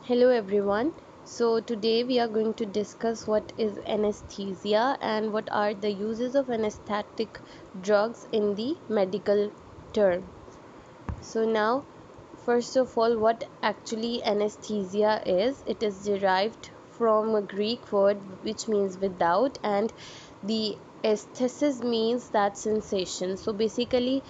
Hello everyone. So today we are going to discuss what is anesthesia and what are the uses of anesthetic drugs in the medical term. So now, first of all, what actually anesthesia is? It is derived from a Greek word which means without, and the aesthesis means that sensation. So basically,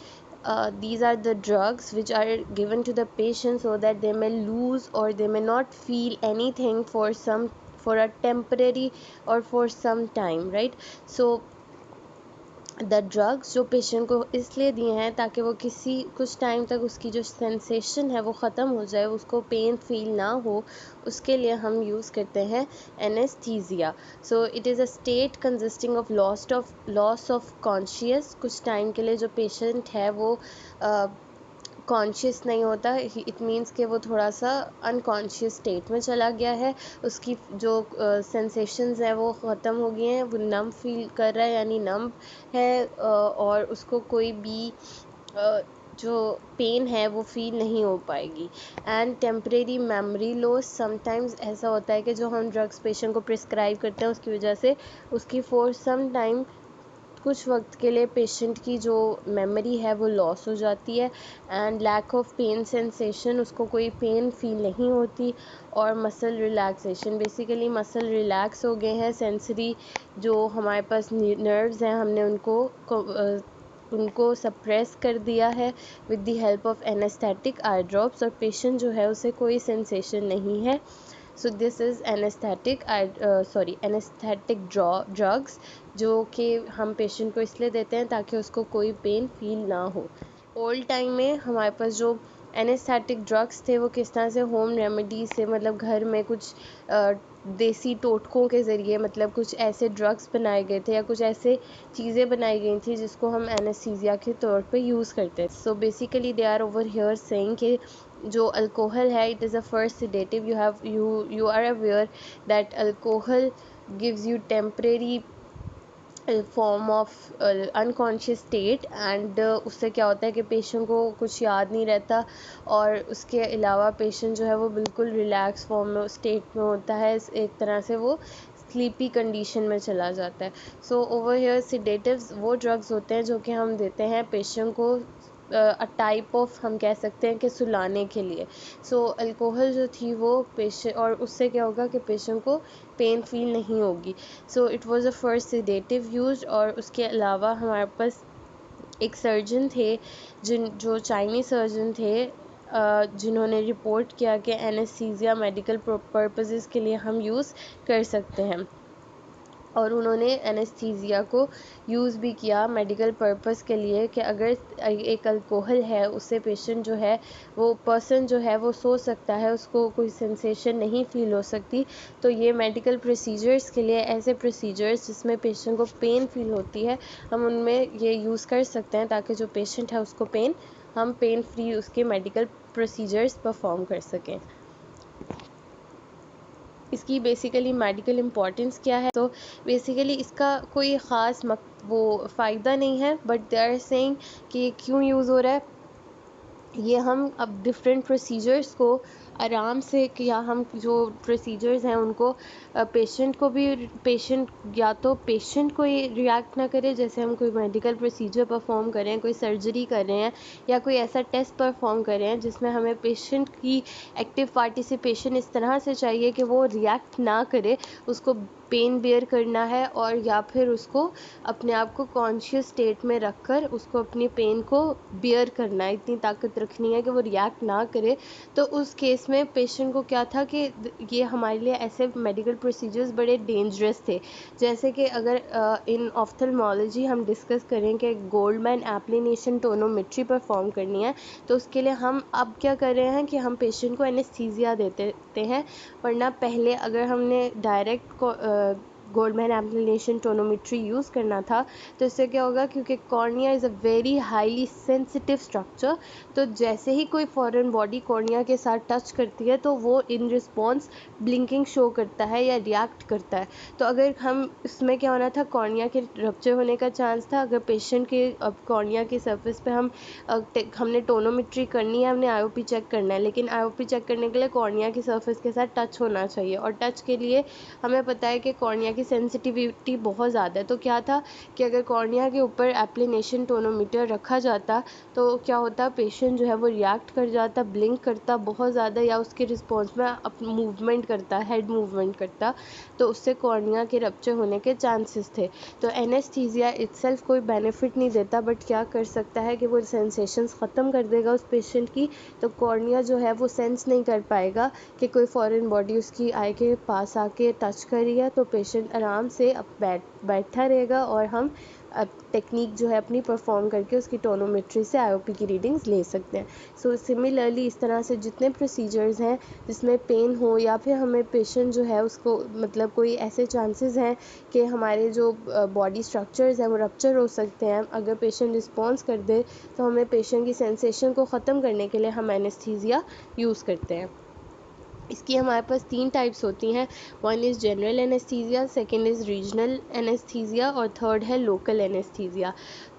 these are the drugs which are given to the patient so that they may lose or they may not feel anything for a temporary or for some time, right? So the drugs जो patient को इसलिए दिए हैं ताकि वो कुछ time तक उसकी जो सेंसेशन है वो ख़त्म हो जाए, उसको पेन फील ना हो, उसके लिए हम यूज़ करते हैं anaesthesia. So it is a state consisting of loss of conscious. कुछ टाइम के लिए जो पेशेंट है वो कॉन्शियस नहीं होता. इट मीन्स कि वो थोड़ा सा अनकॉन्शियस स्टेट में चला गया है, उसकी जो सेंसेशंस हैं वो ख़त्म हो गए हैं, वो नम फील कर रहा है यानी नम है, और उसको कोई भी जो पेन है वो फील नहीं हो पाएगी. And temporary memory loss. Sometimes ऐसा होता है कि जो हम ड्रग्स पेशेंट को प्रिस्क्राइब करते हैं उसकी वजह से उसकी फॉर सम टाइम कुछ वक्त के लिए पेशेंट की जो मेमोरी है वो लॉस हो जाती है. And lack of pain sensation, उसको कोई पेन फील नहीं होती. और muscle relaxation, basically muscle relax हो गए हैं. सेंसरी जो हमारे पास नर्व्स हैं हमने उनको सप्रेस कर दिया है with the help of anaesthetic eye drops, और पेशेंट जो है उसे कोई सेंसेशन नहीं है. So this is anaesthetic drugs जो कि हम पेशेंट को इसलिए देते हैं ताकि उसको कोई पेन फील ना हो. ओल्ड टाइम में हमारे पास जो एनेस्थेटिक ड्रग्स थे वो किस तरह से होम रेमेडी से, मतलब घर में कुछ देसी टोटकों के ज़रिए, मतलब कुछ ऐसे ड्रग्स बनाए गए थे या कुछ ऐसे चीज़ें बनाई गई थी जिसको हम एनेस्थीसिया के तौर पे यूज़ करते हैं. So basically they are over here saying कि जो अल्कोहल है it is a first sedative. You are aware that alcohol gives you temporary form of unconscious state. And उससे क्या होता है कि पेशेंट को कुछ याद नहीं रहता, और उसके अलावा पेशेंट जो है वो बिल्कुल रिलैक्स फॉर्म में स्टेट में होता है. एक तरह से वो स्लीपी कंडीशन में चला जाता है. सो ओवर हियर सिडेटिव्स वो ड्रग्स होते हैं जो कि हम देते हैं पेशेंट को अ टाइप ऑफ, हम कह सकते हैं कि सुलाने के लिए. सो अल्कोहल जो थी वो पेशेंट, और उससे क्या होगा कि पेशेंट को पेन फील नहीं होगी. So it was a first sedative used. और उसके अलावा हमारे पास एक सर्जन थे जो चाइनीज़ सर्जन थे, जिन्होंने रिपोर्ट किया कि एनेस्थीसिया मेडिकल पर्पसेस के लिए हम यूज़ कर सकते हैं. और उन्होंने एनेस्थीसिया को यूज़ भी किया मेडिकल पर्पस के लिए कि अगर एक अल्कोहल है उससे पेशेंट जो है वो पर्सन जो है वो सो सकता है, उसको कोई सेंसेशन नहीं फील हो सकती. तो ये मेडिकल प्रोसीजर्स के लिए, ऐसे प्रोसीजर्स जिसमें पेशेंट को पेन फील होती है, हम उनमें ये यूज़ कर सकते हैं ताकि जो पेशेंट है उसको हम पेन फ्री उसके मेडिकल प्रोसीजर्स परफॉर्म कर सकें. इसकी बेसिकली मेडिकल इम्पॉर्टेंस क्या है? तो बेसिकली इसका कोई ख़ास वो फ़ायदा नहीं है, बट दे आर सेइंग कि क्यों यूज़ हो रहा है. ये हम अब डिफरेंट प्रोसीजर्स को आराम से, या हम जो प्रोसीजर्स हैं उनको पेशेंट को भी, पेशेंट या तो पेशेंट को ये रिएक्ट ना करे, जैसे हम कोई मेडिकल प्रोसीजर परफॉर्म कर रहे हैं, कोई सर्जरी कर रहे हैं या कोई ऐसा टेस्ट परफॉर्म कर रहे हैं जिसमें हमें पेशेंट की एक्टिव पार्टिसिपेशन इस तरह से चाहिए कि वो रिएक्ट ना करे, उसको पेन बेयर करना है, और या फिर उसको अपने आप को कॉन्शियस स्टेट में रखकर उसको अपनी पेन को बेयर करना है, इतनी ताकत रखनी है कि वो रिएक्ट ना करे. तो उस केस में पेशेंट को क्या था कि ये हमारे लिए ऐसे मेडिकल प्रोसीजर्स बड़े डेंजरस थे. जैसे कि अगर इन ऑफ्थल्मोलॉजी हम डिस्कस करें कि गोल्डमैन एप्लीनेशन टोनोमेट्री परफॉर्म करनी है, तो उसके लिए हम अब क्या कर रहे हैं कि हम पेशेंट को एनेस्थीसिया देते हैं. वरना पहले अगर हमने डायरेक्ट गोल्डमैन एप्लीनेशन टोनोमेट्री यूज़ करना था। तो इससे क्या होगा, क्योंकि cornea is a very highly sensitive structure, तो जैसे ही कोई फॉरेन बॉडी कॉर्निया के साथ टच करती है तो वो इन रिस्पॉन्स ब्लिंकिंग शो करता है या रिएक्ट करता है। तो अगर हम इसमें क्या होना था, कॉर्निया के रप्चर होने का चांस था। अगर पेशेंट के अब कॉर्निया की सरफेस पे हमने टोनोमेट्री करनी है, हमने आईओपी चेक करना है, लेकिन आईओपी चेक करने के लिए कॉर्निया की सरफेस के साथ टच होना चाहिए, और टच के लिए हमें पता है कि कॉर्निया की सेंसिटिविटी बहुत ज़्यादा है। तो क्या था कि अगर कॉर्निया के ऊपर एप्लीनेशन टोनोमीटर रखा जाता तो क्या होता, पेशेंट जो है वो रिएक्ट कर जाता, ब्लिंक करता बहुत ज़्यादा, या उसके रिस्पॉन्स में मूवमेंट करता, हेड मूवमेंट करता, तो उससे कॉर्निया के रप्चर होने के चांसेस थे। तो एनेस्थीसिया इटसेल्फ कोई बेनिफिट नहीं देता, बट क्या कर सकता है कि वो सेंसेशंस ख़त्म कर देगा उस पेशेंट की। तो कॉर्निया जो है वो सेंस नहीं कर पाएगा कि कोई फॉरेन बॉडी उसकी आई के पास आके टच करी है, तो पेशेंट आराम से अब बैठा रहेगा, और हम अब टेक्निक जो है अपनी परफॉर्म करके उसकी टोनोमेट्री से आईओपी की रीडिंग्स ले सकते हैं। सो सिमिलरली इस तरह से जितने प्रोसीजर्स हैं जिसमें पेन हो, या फिर हमें पेशेंट जो है उसको मतलब कोई ऐसे चांसेस हैं कि हमारे जो बॉडी स्ट्रक्चर्स हैं वो रप्चर हो सकते हैं, अगर पेशेंट रिस्पॉन्स कर दे तो हमें पेशेंट की सेंसेशन को ख़त्म करने के लिए हम एनेस्थीसिया यूज़ करते हैं। इसकी हमारे पास 3 टाइप्स होती हैं। One is general anaesthesia, second is regional anaesthesia, और थर्ड है लोकल एनेस्थीसिया।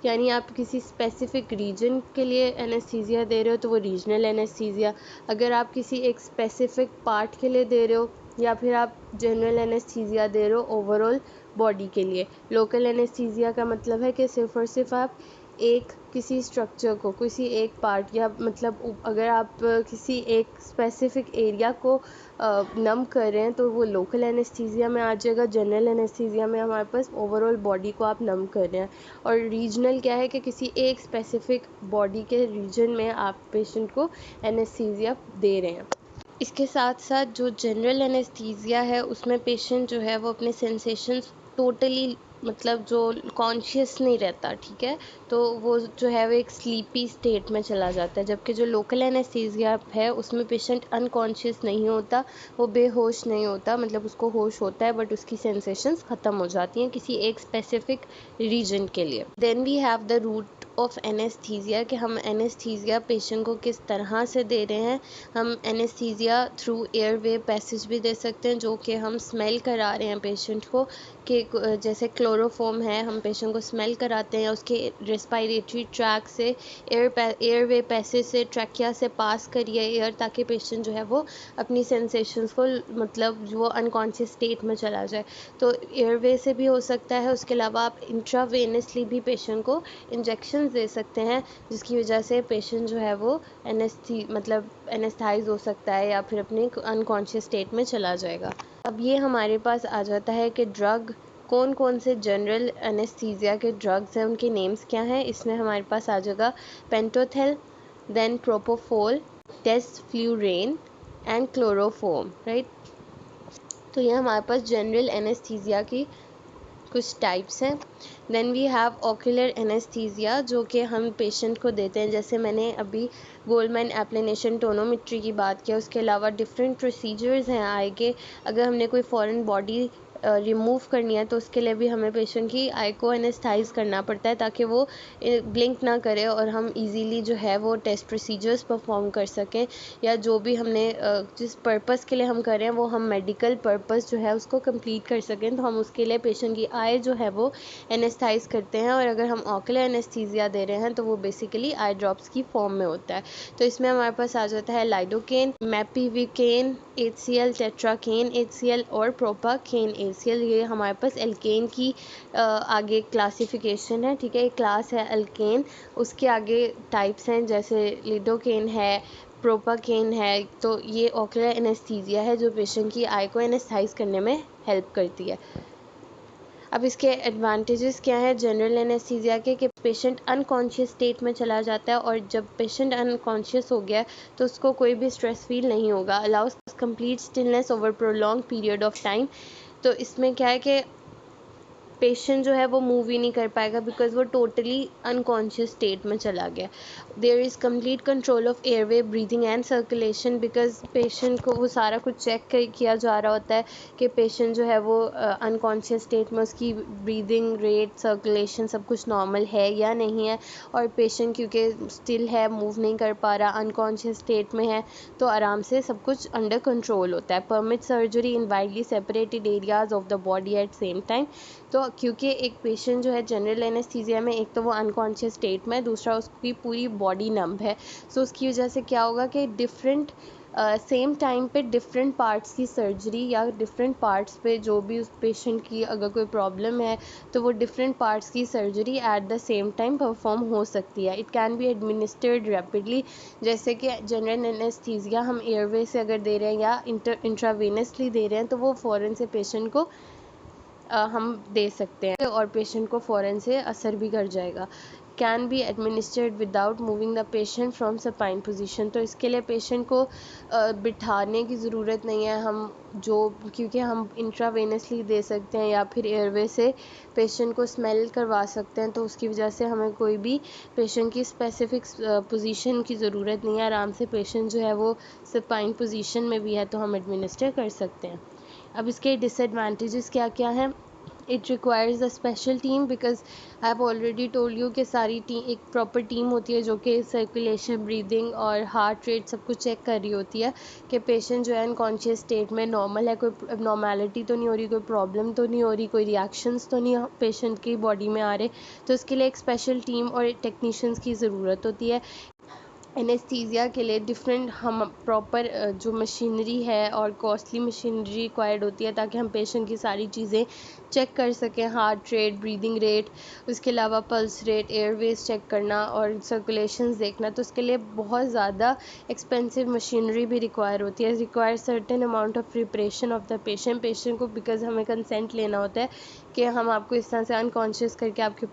यानी आप किसी स्पेसिफिक रीजन के लिए एनेस्थीसिया दे रहे हो तो वो रीजनल एनेस्थीसिया, अगर आप किसी एक स्पेसिफिक पार्ट के लिए दे रहे हो, या फिर आप जनरल एनेस्थीसिया दे रहे हो ओवरऑल बॉडी के लिए। लोकल एनेस्थीसिया का मतलब है कि सिर्फ़ और सिर्फ आप एक किसी स्ट्रक्चर को, किसी एक पार्ट, या मतलब अगर आप किसी एक स्पेसिफिक एरिया को नम कर रहे हैं तो वो लोकल एनेस्थीसिया में आ जाएगा। जनरल एनेस्थीसिया में हमारे पास ओवरऑल बॉडी को आप नम कर रहे हैं। और रीजनल क्या है कि किसी एक स्पेसिफिक बॉडी के रीजन में आप पेशेंट को एनेस्थीसिया दे रहे हैं। इसके साथ साथ जो जनरल एनेस्थीसिया है उसमें पेशेंट जो है वो अपने सेंसेशंस टोटली मतलब जो कॉन्शियस नहीं रहता, ठीक है, तो वो जो है वो एक स्लीपी स्टेट में चला जाता है। जबकि जो लोकल एनेस्थीसिया है उसमें पेशेंट अनकॉन्शियस नहीं होता, वो बेहोश नहीं होता, मतलब उसको होश होता है बट उसकी सेंसेशंस ख़त्म हो जाती हैं किसी एक स्पेसिफिक रीजन के लिए। Then we have the route of anesthesia कि हम एनेस्थीसिया पेशेंट को किस तरह से दे रहे हैं। हम एनेस्थीसिया थ्रू एयरवे पैसेज भी दे सकते हैं, जो कि हम स्मेल करा रहे हैं पेशेंट को, कि जैसे क्लोरोफॉर्म है, हम पेशेंट को स्मेल कराते हैं, उसके रेस्पिरेटरी ट्रैक से एयरवे पैसेज से ट्रैकिया से पास करिए एयर, ताकि पेशेंट जो है वो अपनी सेंसेशंस को मतलब वो अनकॉन्शियस स्टेट में चला जाए। तो एयरवे से भी हो सकता है। उसके अलावा आप इंट्रावेनसली भी पेशेंट को इंजेक्शन दे सकते हैं, जिसकी वजह से पेशेंट जो है वो एनेस्थाइज हो सकता है या फिर अपने अनकॉन्शियस स्टेट में चला जाएगा। अब ये हमारे पास आ जाता है कि ड्रग कौन कौन से जनरल एनेस्थीसिया के ड्रग्स हैं, उनके नेम्स क्या हैं। इसमें हमारे पास आ जाएगा pentothal, then propofol, desflurane and chloroform, right. तो ये हमारे पास जनरल एनेस्थीसिया की कुछ टाइप्स हैं। Then we have ocular anesthesia, जो कि हम पेशेंट को देते हैं, जैसे मैंने अभी गोल्डमैन एप्लीनेशन टोनोमेट्री की बात किया। उसके अलावा डिफरेंट प्रोसीजर्स हैं आई के, अगर हमने कोई फॉरेन बॉडी रिमूव करनी है तो उसके लिए भी हमें पेशेंट की आई को एनेस्थाइज करना पड़ता है, ताकि वो ब्लिंक ना करे और हम इजीली जो है वो टेस्ट प्रोसीजर्स परफॉर्म कर सकें, या जो भी हमने जिस पर्पस के लिए हम कर रहे हैं वो हम मेडिकल पर्पस जो है उसको कंप्लीट कर सकें, तो हम उसके लिए पेशेंट की आई जो है वो एनेस्थाइज करते हैं। और अगर हम ऑक्यूलर एनेस्थीसिया दे रहे हैं तो वो बेसिकली आई ड्रॉप्स की फॉर्म में होता है। तो इसमें हमारे पास आ जाता है लाइडोकेन, मैपिविकेन, HCl, टेट्राकेन HCl और प्रोपाकेन HCl। ये हमारे पास एल्केन की आगे क्लासिफिकेशन है, ठीक है, एक क्लास है एल्केन, उसके आगे टाइप्स हैं, जैसे लिडोकेन है, प्रोपाकेन है। तो ये ऑक्यूलर एनेस्थीसिया है जो पेशेंट की आई को एनेस्थाइज करने में हेल्प करती है। अब इसके एडवांटेजेस क्या हैं जनरल एनेस्थीसिया के, कि पेशेंट अनकॉन्शियस स्टेट में चला जाता है, और जब पेशेंट अनकॉन्शियस हो गया तो उसको कोई भी स्ट्रेस फील नहीं होगा। Allow us complete stillness over prolong period of time. तो इसमें क्या है कि पेशेंट जो है वो मूव ही नहीं कर पाएगा बिकॉज वो टोटली अनकॉन्शियस स्टेट में चला गया। There is complete control of airway, breathing and circulation, because patient को वो सारा कुछ चेक किया जा रहा होता है कि पेशेंट जो है वो अनकॉन्शियस स्टेट में उसकी ब्रीदिंग रेट, सर्कुलेशन सब कुछ नॉर्मल है या नहीं है। और पेशेंट क्योंकि स्टिल है, मूव नहीं कर पा रहा, अनकॉन्शियस स्टेट में है, तो आराम से सब कुछ अंडर कंट्रोल होता है। Permit surgery in widely separated areas of the body at same time. तो क्योंकि एक पेशेंट जो है जनरल एनेस्थीसिया में, एक तो वो अनकॉन्शियस स्टेट में, दूसरा उसकी पूरी बॉडी नंब है, सो उसकी वजह से क्या होगा कि डिफरेंट सेम टाइम पे डिफरेंट पार्ट्स की सर्जरी या डिफरेंट पार्ट्स पे जो भी उस पेशेंट की अगर कोई प्रॉब्लम है तो वो डिफरेंट पार्ट्स की surgery at the same time perform हो सकती है। It can be administered rapidly, जैसे कि जनरल एनेस्थीसिया हम एयरवे से अगर दे रहे हैं या इंट्रावेनसली दे रहे हैं तो वो फ़ौरन से पेशेंट को हम दे सकते हैं और पेशेंट को फ़ौरन से असर भी कर जाएगा। Can be administered without moving the patient from supine position, तो इसके लिए पेशेंट को बिठाने की ज़रूरत नहीं है, हम जो क्योंकि हम इंट्रावेनसली दे सकते हैं या फिर एयरवे से पेशेंट को स्मेल करवा सकते हैं, तो उसकी वजह से हमें कोई भी पेशेंट की स्पेसिफिक पोजीशन की ज़रूरत नहीं है। आराम से पेशेंट जो है वो सपाइन पोजीशन में भी है तो हम एडमिनिस्टर कर सकते हैं। अब इसके डिसएडवांटेजेस क्या क्या हैं? It requires a special team, because I have already told you कि सारी टीम एक प्रॉपर टीम होती है जो कि सर्कुलेशन, ब्रीदिंग और हार्ट रेट सब कुछ चेक कर रही होती है कि पेशेंट जो है अनकॉन्शियस स्टेट में नॉर्मल है, कोई एबनॉर्मेलिटी तो नहीं हो रही, कोई प्रॉब्लम तो नहीं हो रही, कोई रिएक्शंस तो नहीं पेशेंट की बॉडी में आ रहे। तो इसके लिए एक स्पेशल टीम और टेक्नीशियंस की ज़रूरत होती है। एनेस्थीसिया के लिए डिफरेंट हम प्रॉपर जो मशीनरी है और कॉस्टली मशीनरी रिक्वायर्ड होती है ताकि हम पेशेंट की सारी चीज़ें चेक कर सकें, हार्ट रेट, ब्रीदिंग रेट, उसके अलावा पल्स रेट, एयरवेज चेक करना और सर्कुलेशंस देखना। तो उसके लिए बहुत ज़्यादा एक्सपेंसिव मशीनरी भी रिक्वायर होती है। Require certain amount of preparation of the patient को बिकॉज हमें कंसेंट लेना होता है कि हम आपको इस तरह से अनकॉन्शियस करके आपके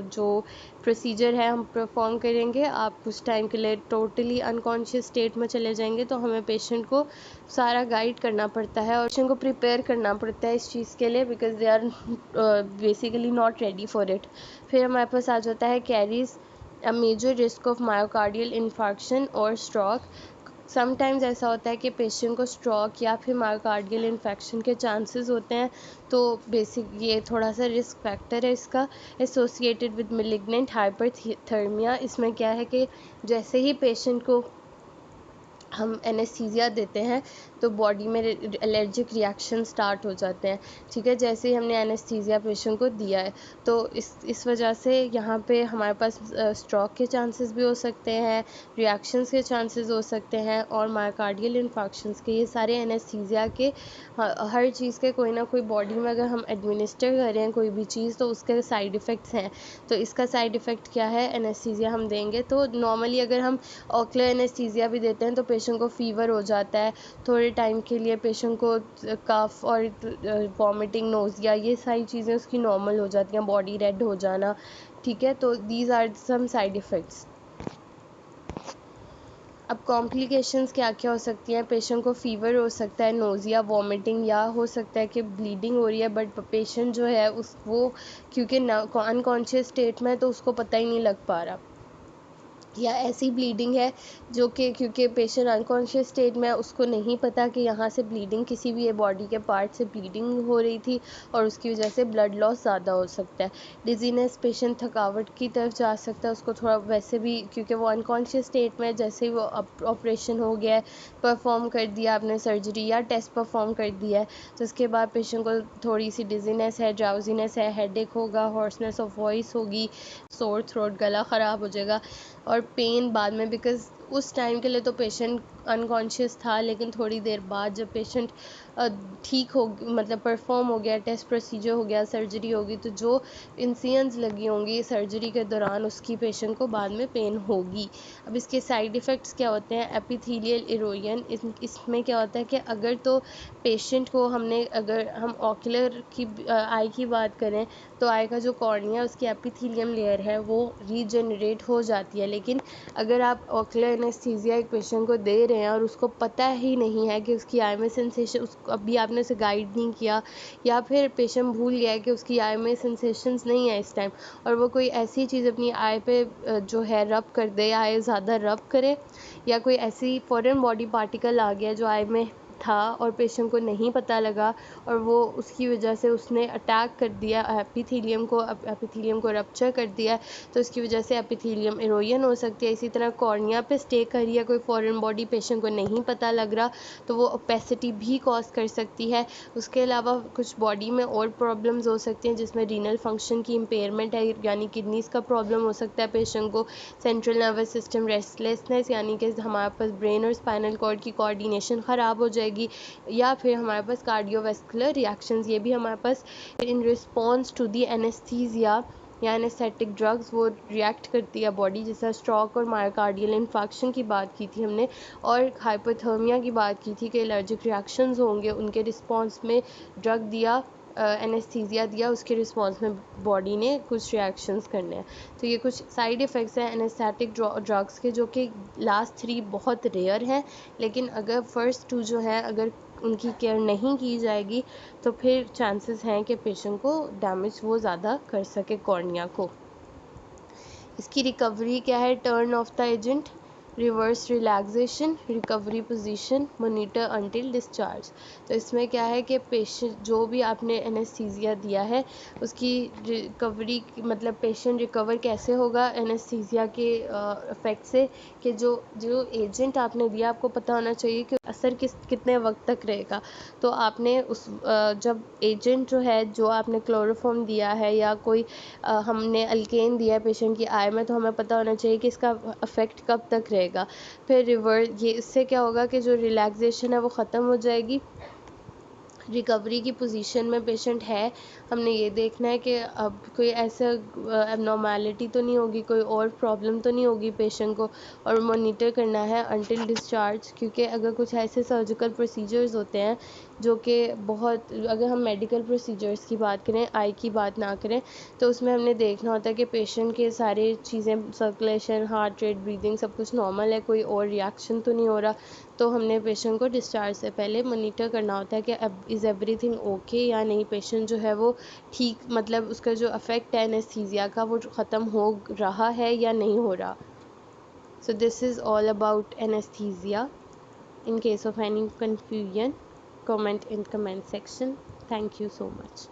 जो प्रोसीजर है हम परफॉर्म करेंगे, आप कुछ टाइम के लिए टोटली अनकॉन्शियस स्टेट में चले जाएंगे, तो हमें पेशेंट को सारा गाइड करना पड़ता है और पेशेंट को प्रिपेयर करना पड़ता है इस चीज़ के लिए because they are basically not ready for it. फिर हमारे पास आ जाता है carries a major risk of myocardial infarction और स्ट्रोक। समटाइम्स ऐसा होता है कि पेशेंट को स्ट्रोक या फिर मायोकार्डियल इन्फेक्शन के चांसेस होते हैं, तो बेसिक ये थोड़ा सा रिस्क फैक्टर है इसका। एसोसिएटेड विद मेलिग्नेंट हाइपरथर्मिया, इसमें क्या है कि जैसे ही पेशेंट को हम एनेस्थीसिया देते हैं तो बॉडी में एलर्जिक रिएक्शन स्टार्ट हो जाते हैं। ठीक है, जैसे ही हमने एनेस्थीसिया पेशेंट को दिया है तो इस वजह से यहाँ पे हमारे पास स्ट्रोक के चांसेस भी हो सकते हैं, रिएक्शंस के चांसेस हो सकते हैं और मायोकार्डियल इन्फार्क्शंस के। ये सारे एनेस्थीसिया के हर चीज़ के कोई ना कोई बॉडी में अगर हम एडमिनिस्टर कर रहे हैं कोई भी चीज़ तो उसके साइड इफ़ेक्ट्स हैं। तो इसका साइड इफ़ेक्ट क्या है, एनेस्थीसिया हम देंगे तो नॉर्मली अगर हम ओकुलर एनेस्थीसिया भी देते हैं तो पेशेंट को फ़ीवर हो जाता है, थोड़े टाइम के लिए पेशेंट को कफ और वॉमिटिंग, नोज़िया, ये सारी चीज़ें उसकी नॉर्मल हो जाती हैं, बॉडी रेड हो जाना। ठीक है, तो these are some side effects. अब कॉम्प्लिकेशंस क्या क्या हो सकती हैं? पेशेंट को फ़ीवर हो सकता है, नोज़िया, वॉमिटिंग, या हो सकता है कि ब्लीडिंग हो रही है बट पेशेंट जो है उस वो क्योंकि अनकॉन्शियस स्टेट में है तो उसको पता ही नहीं लग पा रहा, या ऐसी ब्लीडिंग है जो कि क्योंकि पेशेंट अनकॉन्शियस स्टेट में उसको नहीं पता कि यहाँ से ब्लीडिंग किसी भी बॉडी के पार्ट से ब्लीडिंग हो रही थी और उसकी वजह से ब्लड लॉस ज़्यादा हो सकता है। डिजीनेस, पेशेंट थकावट की तरफ जा सकता है, उसको थोड़ा वैसे भी क्योंकि वो अनकॉन्शियस स्टेट में जैसे ही वो ऑपरेशन हो गया है, परफॉर्म कर दिया आपने सर्जरी या टेस्ट परफॉर्म कर दिया है, तो उसके बाद पेशेंट को थोड़ी सी डिजीनेस है, ड्राउजीनेस है, हेडेक होगा, हॉर्सनेस ऑफ वॉइस होगी, सोर थ्रोट, गला ख़राब हो जाएगा और पेन बाद में, बिकॉज़ उस टाइम के लिए तो पेशेंट अनकॉन्शियस था लेकिन थोड़ी देर बाद जब पेशेंट ठीक हो मतलब परफॉर्म हो गया, टेस्ट प्रोसीजर हो गया, सर्जरी होगी, तो जो इंसिजन्स लगी होंगी सर्जरी के दौरान उसकी पेशेंट को बाद में पेन होगी। अब इसके साइड इफ़ेक्ट्स क्या होते हैं? एपिथेलियल इरोजन, इसमें क्या होता है कि अगर तो पेशेंट को हमने अगर हम ऑक्यूलर की आई की बात करें तो आई का जो कॉर्निया उसकी एपिथेलियम लेयर है वो रीजनरेट हो जाती है, लेकिन अगर आप ऑक्यूलर एनेस्थीसिया एक पेशेंट को दे रहे हैं और उसको पता ही नहीं है कि उसकी आई में सेंसेशन, उसको अभी आपने उसे गाइड नहीं किया, या फिर पेशेंट भूल गया है कि उसकी आई में सेंसेशंस नहीं है इस टाइम, और वो कोई ऐसी चीज़ अपनी आई पे जो है रब कर दे या आई ज़्यादा रब करे, या कोई ऐसी फॉरेन बॉडी पार्टिकल आ गया जो आई में था और पेशेंट को नहीं पता लगा, और वो उसकी वजह से उसने अटैक कर दिया एपिथीलियम को रप्चर कर दिया, तो उसकी वजह से एपिथीलियम इरोजन हो सकती है। इसी तरह कॉर्निया पे स्टे कर रही है कोई फॉरेन बॉडी, पेशेंट को नहीं पता लग रहा, तो वो ओपेसिटी भी कॉज कर सकती है। उसके अलावा कुछ बॉडी में और प्रॉब्लम्स हो सकती हैं जिसमें रीनल फंक्शन की इम्पेयरमेंट है, यानी किडनीज़ का प्रॉब्लम हो सकता है पेशेंट को, सेंट्रल नर्वस सिस्टम रेस्टलेसनेस, यानी कि हमारे पास ब्रेन और स्पाइनल कॉर्ड की कोऑर्डिनेशन ख़राब हो जाएगी, या फिर हमारे पास कार्डियोवैस्कुलर रिएक्शंस, ये भी हमारे पास in response to the anaesthesia या एनेस्थेटिक ड्रग्स वो रिएक्ट करती है बॉडी, जैसा स्ट्रोक और मायोकार्डियल इन्फेक्शन की बात की थी हमने, और हाइपोथर्मिया की बात की थी कि एलर्जिक रिएक्शंस होंगे, उनके रिस्पॉन्स में ड्रग दिया, एनेस्थीसिया दिया, उसके रिस्पॉन्स में बॉडी ने कुछ रिएक्शंस करने हैं। तो ये कुछ साइड इफ़ेक्ट्स हैं एनेस्थेटिक ड्रग्स के, जो कि लास्ट 3 बहुत रेयर हैं, लेकिन अगर फर्स्ट 2 जो है अगर उनकी केयर नहीं की जाएगी तो फिर चांसेस हैं कि पेशेंट को डैमेज वो ज़्यादा कर सके कॉर्निया को। इसकी रिकवरी क्या है? Turn off the agent, reverse relaxation, recovery position, monitor until discharge. तो इसमें क्या है कि पेशेंट जो भी आपने एनेस्थीसिया दिया है उसकी रिकवरी, मतलब पेशेंट रिकवर कैसे होगा एनेस्थीसिया के इफ़ेक्ट से, कि जो जो एजेंट आपने दिया आपको पता होना चाहिए कि असर कितने वक्त तक रहेगा। तो आपने उस जब एजेंट जो है, जो आपने क्लोरोफॉर्म दिया है या कोई हमने अल्केन दिया है पेशेंट की आई में, तो हमें पता होना चाहिए कि इसका अफेक्ट कब तक रहेगा। फिर ये इससे क्या होगा कि जो रिलैक्सेशन है वो ख़त्म हो जाएगी। रिकवरी की पोजीशन में पेशेंट है, हमने ये देखना है कि अब कोई ऐसा एबनॉर्मेलिटी तो नहीं होगी, कोई और प्रॉब्लम तो नहीं होगी पेशेंट को, और मॉनिटर करना है अंटिल डिस्चार्ज। क्योंकि अगर कुछ ऐसे सर्जिकल प्रोसीजर्स होते हैं जो कि बहुत, अगर हम मेडिकल प्रोसीजर्स की बात करें, आई की बात ना करें, तो उसमें हमने देखना होता है कि पेशेंट के सारी चीज़ें, सर्कुलेशन, हार्ट रेट, ब्रीदिंग सब कुछ नॉर्मल है, कोई और रिएक्शन तो नहीं हो रहा, तो हमने पेशेंट को डिस्चार्ज से पहले मॉनिटर करना होता है कि अब इज़ एवरीथिंग ओके या नहीं, पेशेंट जो है वो ठीक, मतलब उसका जो अफेक्ट है एनेस्थीसिया का वो ख़त्म हो रहा है या नहीं हो रहा। So this is all about anaesthesia. In case of any confusion, comment in comment section. Thank you so much.